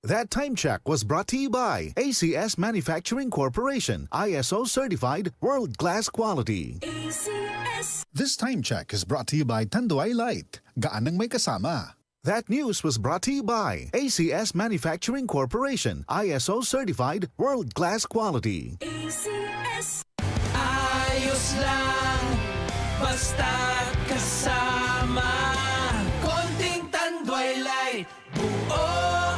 That time check was brought to you by ACS Manufacturing Corporation, ISO certified world-class quality. ACS. This time check is brought to you by Tanduay Light, gaan ng may kasama. That news was brought to you by ACS Manufacturing Corporation, ISO certified world-class quality. ACS. Ayos lang, basta kasama. Konting Tanduay Light, buo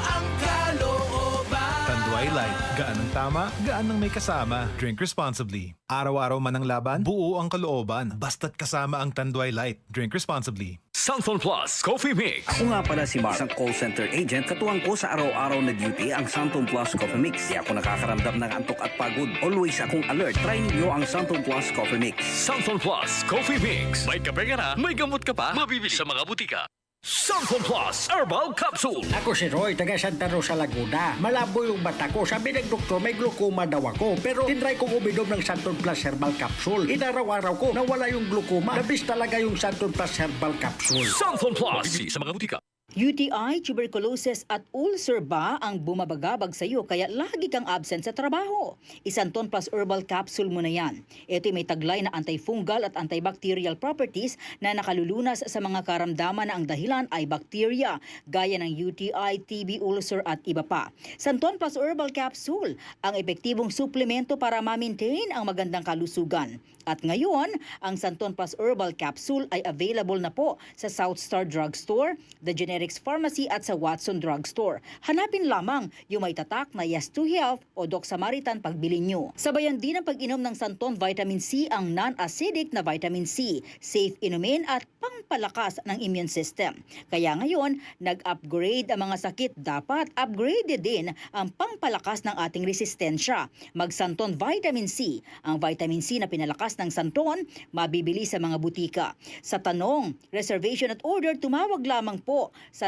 ang kalooban. Tanduay Light, gaan ng tama, gaan ng may kasama. Drink responsibly. Araw-araw man ang laban, buo ang kalooban. Basta't kasama ang Tanduay Light. Drink responsibly. Santon Plus Coffee Mix. Ako nga pala si Mark, isang call center agent. Katuwang ko sa araw-araw na duty ang Santon Plus Coffee Mix. Di ako nakakaramdam ng antok at pagod. Always akong alert. Try ninyo ang Santon Plus Coffee Mix. Santon Plus Coffee Mix. May kape ka na, may gamot ka pa, mabibili sa mga butika. Santon Plus Herbal Capsule. Ako si Roy, taga Santa Rosa, Laguna. Malabo yung mata ko. Sabi ng doktor, may glaucoma daw ako. Pero tinry kong uminom ng Santon Plus Herbal Capsule. Inaraw-araw ko, nawala yung glaucoma. Nabis talaga yung Santon Plus Herbal Capsule. Santon Plus. Bibili sa mga butika. UTI, tuberculosis at ulcer ba ang bumabagabag sa iyo kaya lagi kang absent sa trabaho? Isanton Plus Herbal Capsule mo na yan. Ito'y may taglay na antifungal at antibacterial properties na nakalulunas sa mga karamdaman na ang dahilan ay bacteria, gaya ng UTI, TB, ulcer at iba pa. Santon Plus Herbal Capsule, ang epektibong suplemento para ma-maintain ang magandang kalusugan. At ngayon, ang Santon Plus Herbal Capsule ay available na po sa South Star Drugstore, The Generics Pharmacy at sa Watson Drugstore. Hanapin lamang yung may tatak na Yes to Health o Doc Samaritan pagbili nyo. Sabayan din ang pag-inom ng Santon Vitamin C ang non-acidic na vitamin C, safe inumin at pangpalakas ng immune system. Kaya ngayon, nag-upgrade ang mga sakit. Dapat upgraded din ang pangpalakas ng ating resistensya. Mag-Santon Vitamin C. Ang vitamin C na pinalakas ng Santon, mabibili sa mga butika. Sa tanong, reservation at order, tumawag lamang po sa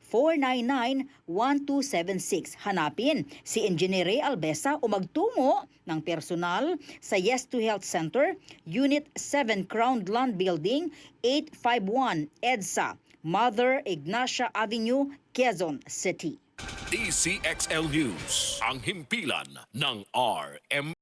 0927-499-1276. Hanapin si Engineer Ray Albesa o magtungo ng personal sa Yes to Health Center, Unit 7 Crown Land Building, 851 EDSA, Mother Ignacia Avenue, Quezon City. DCXL News. Ang himpilan ng RM.